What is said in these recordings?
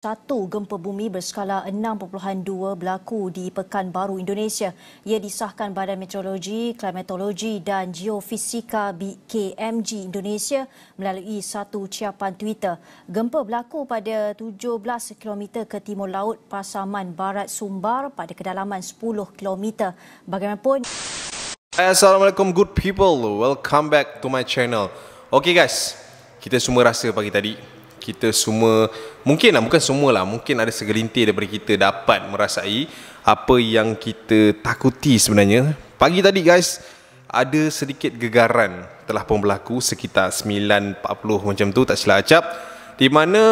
Satu gempa bumi berskala 6.2 berlaku di Pekanbaru, Indonesia. Ia disahkan Badan Meteorologi, Klimatologi dan Geofisika BKMG Indonesia melalui satu ciapan Twitter. Gempa berlaku pada 17 km ke timur laut Pasaman Barat Sumbar pada kedalaman 10 km. Bagaimanapun... Assalamualaikum good people. Welcome back to my channel. Okay guys, kita semua rasa pagi tadi, kita semua, mungkin ada segelintir daripada kita dapat merasai apa yang kita takuti sebenarnya. Pagi tadi guys, ada sedikit gegaran telah pun berlaku sekitar 9.40 macam tu, tak silap acap, di mana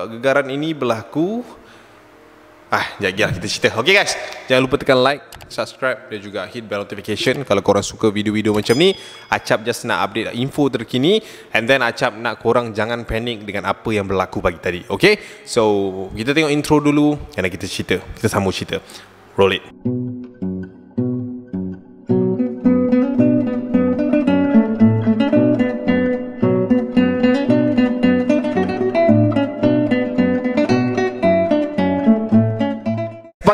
gegaran ini berlaku. Sekejap kita cerita. Okay guys, jangan lupa tekan like, subscribe dan juga hit bell notification kalau korang suka video-video macam ni. Acap just nak update info terkini, and then Acap nak korang jangan panik dengan apa yang berlaku pagi tadi. Okay, so kita tengok intro dulu dan kita cerita, kita sambung cerita. Roll it.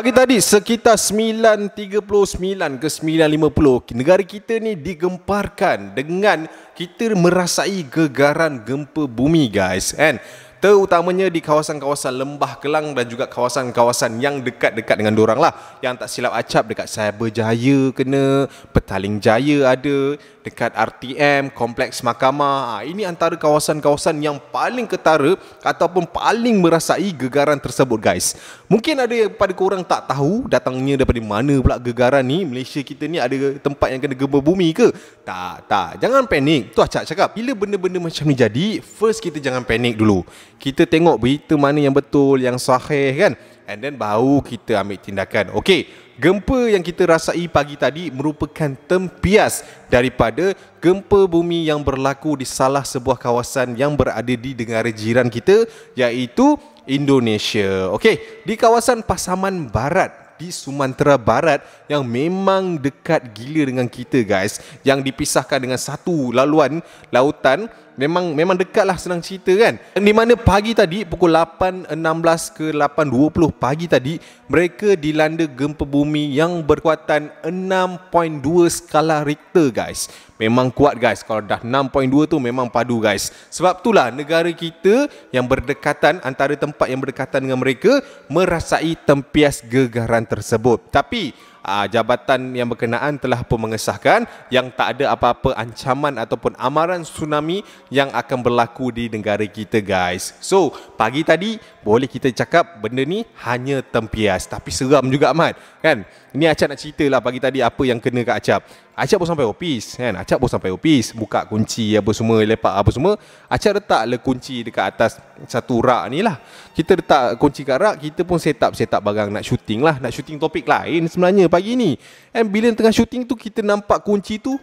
Pagi tadi sekitar 9.39 ke 9.50, negara kita ni digemparkan dengan kita merasai gegaran gempa bumi guys, and terutamanya di kawasan-kawasan Lembah Kelang dan juga kawasan-kawasan yang dekat-dekat dengan dorang lah. Yang tak silap acap dekat Cyberjaya kena, Petaling Jaya ada, dekat RTM, Kompleks Mahkamah. Ini antara kawasan-kawasan yang paling ketara ataupun paling merasai gegaran tersebut guys. Mungkin ada pada korang tak tahu datangnya daripada mana pula gegaran ni. Malaysia kita ni ada tempat yang kena gempa bumi ke? Tak. Jangan panik. Tu Acap cakap, bila benda-benda macam ni jadi, first kita jangan panik dulu. Kita tengok berita mana yang betul, yang sahih kan, and then baru kita ambil tindakan. Okey, gempa yang kita rasai pagi tadi merupakan tempias daripada gempa bumi yang berlaku di salah sebuah kawasan yang berada di negara jiran kita, iaitu Indonesia. Okey, di kawasan Pasaman Barat di Sumatera Barat yang memang dekat gila dengan kita guys, yang dipisahkan dengan satu laluan lautan. Memang dekat lah, senang cerita kan. Di mana pagi tadi pukul 8.16 ke 8.20 pagi tadi, mereka dilanda gempa bumi yang berkuatan 6.2 skala Richter guys. Memang kuat guys. Kalau dah 6.2 tu memang padu guys. Sebab itulah negara kita yang berdekatan, antara tempat yang berdekatan dengan mereka, merasai tempias gegaran tersebut. Tapi jabatan yang berkenaan telah pun mengesahkan yang tak ada apa-apa ancaman ataupun amaran tsunami yang akan berlaku di negara kita guys. So pagi tadi boleh kita cakap benda ni hanya tempias, tapi seram juga amat kan. Ni Acap nak cerita lah pagi tadi apa yang kena kat Acap. Acap pun sampai office kan. Acap pun sampai office, buka kunci apa semua, lepak apa semua. Acap letaklah kunci dekat atas satu rak ni lah. Kita letak kunci kat rak, kita pun set up barang nak shooting lah. Nak shooting topik lain sebenarnya pagi ni. And bila tengah shooting tu, kita nampak kunci tu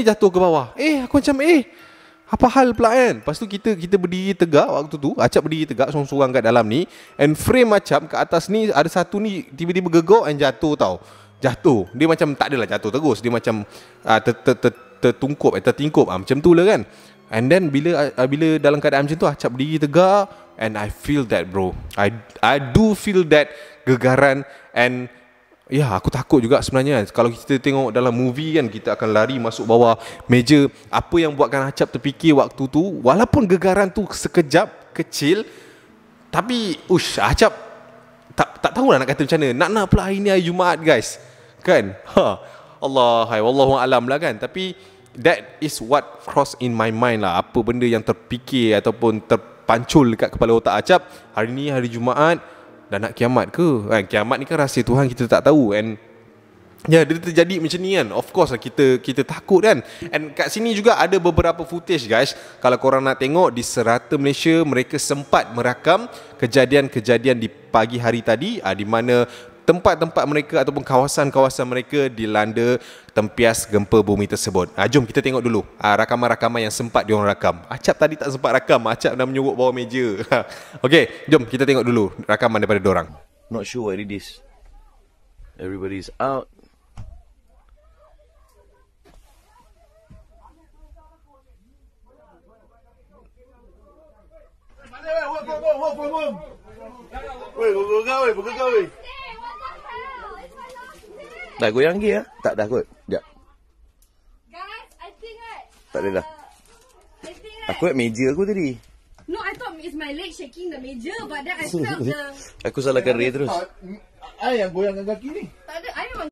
jatuh ke bawah. Aku macam apa hal pula kan. Lepas tu kita berdiri tegak waktu tu. Acap berdiri tegak sorang-sorang kat dalam ni, and frame Acap kat atas ni ada satu ni tiba-tiba gegok and jatuh tau. Jatuh. Dia macam tak adalah jatuh terus. Dia macam tertingkup macam tu lah kan. And then bila dalam keadaan macam tu, Acap berdiri tegak, and I feel that bro. I do feel that gegaran, and ya, aku takut juga sebenarnya. Kalau kita tengok dalam movie kan, kita akan lari masuk bawah meja. Apa yang buatkan Acap terfikir waktu tu, walaupun gegaran tu sekejap, kecil, tapi Acap tak tahulah nak kata macam mana. Nak pula hari ni hari Jumaat guys kan. Wallahu alam lah kan. Tapi that is what cross in my mind lah. Apa benda yang terfikir ataupun terpancul dekat kepala otak Acap, hari ni hari Jumaat, dah nak kiamat ke? Kiamat ni kan rahsia Tuhan, kita tak tahu. And dia terjadi macam ni kan, of course lah kita takut kan. And kat sini juga ada beberapa footage guys. Kalau korang nak tengok, di serata Malaysia mereka sempat merakam kejadian-kejadian di pagi hari tadi, di mana tempat-tempat mereka ataupun kawasan-kawasan mereka dilanda tempias gempa bumi tersebut. Jom kita tengok dulu rakaman-rakaman yang sempat diorang rakam. Acap tadi tak sempat rakam, Acap dah menyuruk bawah meja. Okay, jom kita tengok dulu rakaman daripada diorang. Not sure what it is. Everybody's out. Dah goyang lagi ya? Tak dah kot. Sekejap. Tak ada dah. Aku lihat meja aku tadi. No, I thought it's my leg shaking the meja, but then I felt the... Aku salahkan Ray terus. Ai yang goyangkan kaki ni. Tak ada, I memang...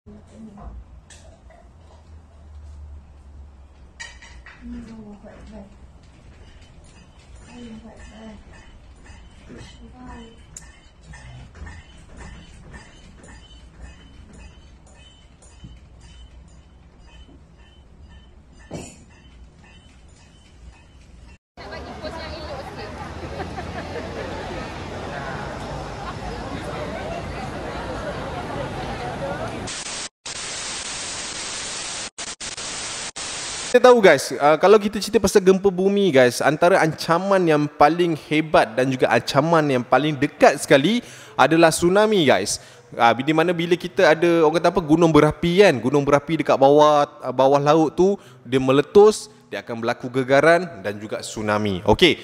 Kita tahu guys, kalau kita cerita pasal gempa bumi guys, antara ancaman yang paling hebat dan juga ancaman yang paling dekat sekali adalah tsunami guys. Di mana bila kita ada orang kata apa, gunung berapi kan, gunung berapi dekat bawah laut tu, dia meletus, dia akan berlaku gegaran dan juga tsunami. Okey.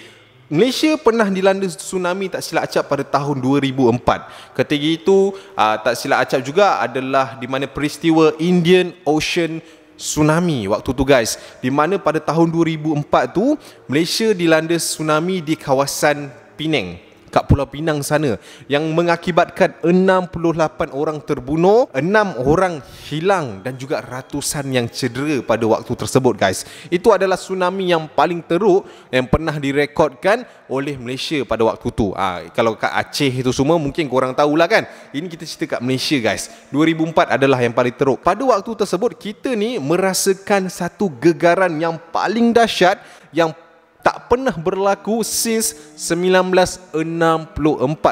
Malaysia pernah dilanda tsunami tak silap acap pada tahun 2004. Ketika itu tak silap acap juga adalah di mana peristiwa Indian Ocean tsunami waktu tu guys, di mana pada tahun 2004 tu Malaysia dilanda tsunami di kawasan Penang, kat Pulau Pinang sana, yang mengakibatkan 68 orang terbunuh, 6 orang hilang dan juga ratusan yang cedera pada waktu tersebut guys. Itu adalah tsunami yang paling teruk yang pernah direkodkan oleh Malaysia pada waktu tu. Kalau kat Aceh itu semua mungkin korang tahulah kan. Ini kita cerita kat Malaysia guys. 2004 adalah yang paling teruk. Pada waktu tersebut kita ni merasakan satu gegaran yang paling dahsyat yang tak pernah berlaku since 1964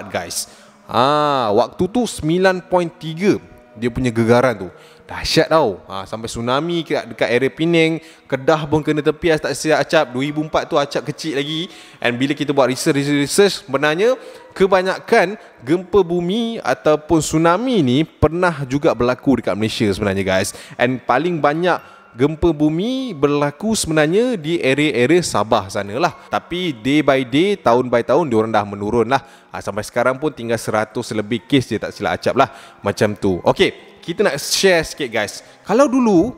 guys. Waktu tu 9.3 dia punya gegaran tu. Dahsyat tau. Sampai tsunami dekat area Penang, Kedah pun kena tepias tak silap acap. 2004 tu acap kecil lagi. And bila kita buat research sebenarnya kebanyakan gempa bumi ataupun tsunami ni pernah juga berlaku dekat Malaysia sebenarnya guys. And paling banyak gempa bumi berlaku sebenarnya di area-area Sabah sana lah. Tapi day by day, tahun by tahun, diorang dah menurun lah. Sampai sekarang pun tinggal 100 lebih kes je tak silap acap lah. Macam tu. Okay, kita nak share sikit guys. Kalau dulu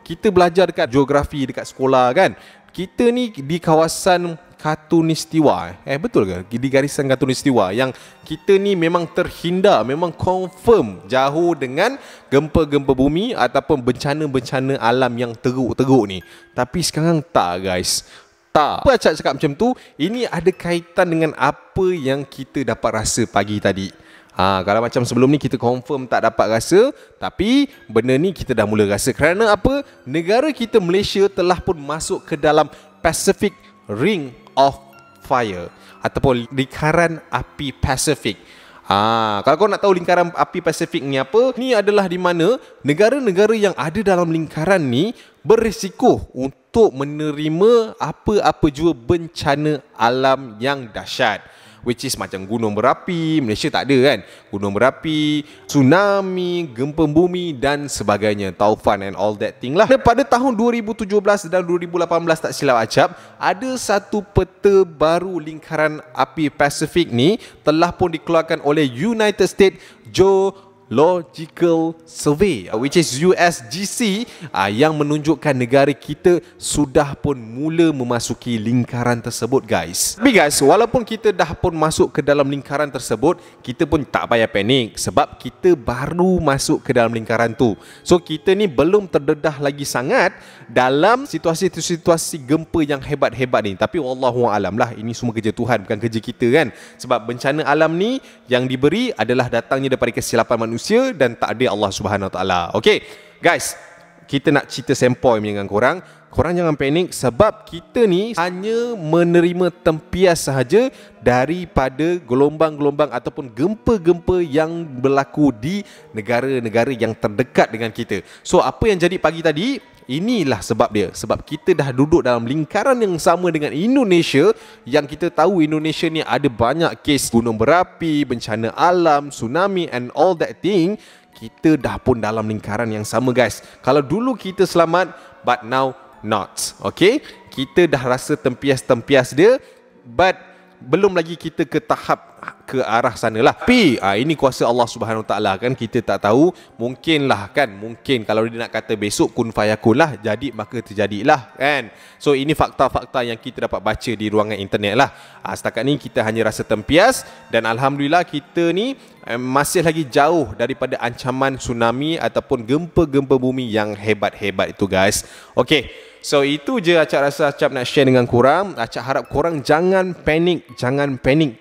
kita belajar dekat geografi dekat sekolah kan, kita ni di kawasan Khatulistiwa. Betul ke? Di garisan Khatulistiwa yang kita ni memang terhindar, memang confirm jauh dengan gempa-gempa bumi ataupun bencana-bencana alam yang teruk-teruk ni. Tapi sekarang tak guys. Tak. Apa Acak cakap macam tu? Ini ada kaitan dengan apa yang kita dapat rasa pagi tadi. Kalau macam sebelum ni kita confirm tak dapat rasa, tapi benda ni kita dah mula rasa. Kerana apa? Negara kita Malaysia telah pun masuk ke dalam Pacific Ring of Fire ataupun lingkaran api Pasifik. Kalau kau nak tahu lingkaran api Pasifik ni apa, ni adalah di mana negara-negara yang ada dalam lingkaran ni berisiko untuk menerima apa-apa jua bencana alam yang dahsyat. Which is macam gunung berapi, Malaysia tak ada kan, gunung berapi, tsunami, gempa bumi dan sebagainya, taufan and all that thing lah. Pada tahun 2017 dan 2018 tak silap acap, ada satu peta baru lingkaran api Pasifik ni telah pun dikeluarkan oleh United States Geological Survey, which is USGC, yang menunjukkan negara kita sudah pun mula memasuki lingkaran tersebut guys. Tapi guys, walaupun kita dah pun masuk ke dalam lingkaran tersebut, kita pun tak payah panik sebab kita baru masuk ke dalam lingkaran tu. So kita ni belum terdedah lagi sangat dalam situasi-situasi gempa yang hebat-hebat ni. Tapi wallahualam lah, ini semua kerja Tuhan, bukan kerja kita kan. Sebab bencana alam ni yang diberi adalah datangnya daripada kesilapan manusia dan takdir Allah Subhanahu Wa Taala. Okey, guys, kita nak cerita sempoi dengan korang. Korang jangan panik sebab kita ni hanya menerima tempias sahaja daripada gelombang-gelombang ataupun gempa-gempa yang berlaku di negara-negara yang terdekat dengan kita. So apa yang jadi pagi tadi, inilah sebab dia. Sebab kita dah duduk dalam lingkaran yang sama dengan Indonesia, yang kita tahu Indonesia ni ada banyak kes gunung berapi, bencana alam, tsunami and all that thing. Kita dah pun dalam lingkaran yang sama guys. Kalau dulu kita selamat, but now not. Okay, kita dah rasa tempias-tempias dia, but belum lagi kita ke tahap ke arah sana lah. Tapi ini kuasa Allah Subhanahu Wa Taala kan, kita tak tahu. Mungkinlah kan, mungkin kalau dia nak kata besok kun fayakun lah, jadi maka terjadilah kan. So ini fakta-fakta yang kita dapat baca di ruangan internet lah. Setakat ni kita hanya rasa tempias, dan alhamdulillah kita ni masih lagi jauh daripada ancaman tsunami ataupun gempa-gempa bumi yang hebat-hebat itu guys. Okey, so itu je Acap rasa Acap nak share dengan korang. Acap harap korang jangan panik.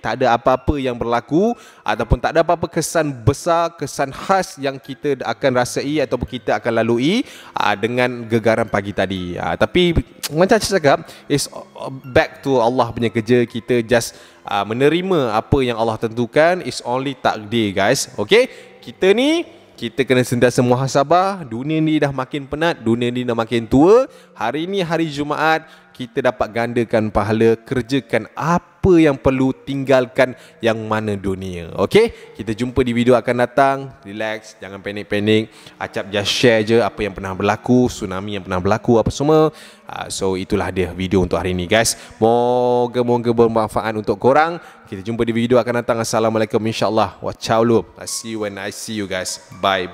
Tak ada apa-apa yang berlaku ataupun tak ada apa-apa kesan besar, kesan khas yang kita akan rasai ataupun kita akan lalui dengan gegaran pagi tadi. Tapi macam Acap cakap, it's back to Allah punya kerja. Kita just menerima apa yang Allah tentukan. It's only takdir guys. Okay, kita kena sentiasa muhasabah. Dunia ni dah makin penat, dunia ni dah makin tua. Hari ni hari Jumaat, kita dapat gandakan pahala, kerjakan apa yang perlu, tinggalkan yang mana dunia. Okey, kita jumpa di video akan datang. Relax, jangan panik-panik. Acap just share je apa yang pernah berlaku, tsunami yang pernah berlaku apa semua. So itulah dia video untuk hari ini guys. Moga-moga bermanfaat untuk korang. Kita jumpa di video akan datang. Assalamualaikum insyaAllah. Wa ciao. I see you when I see you guys. Bye.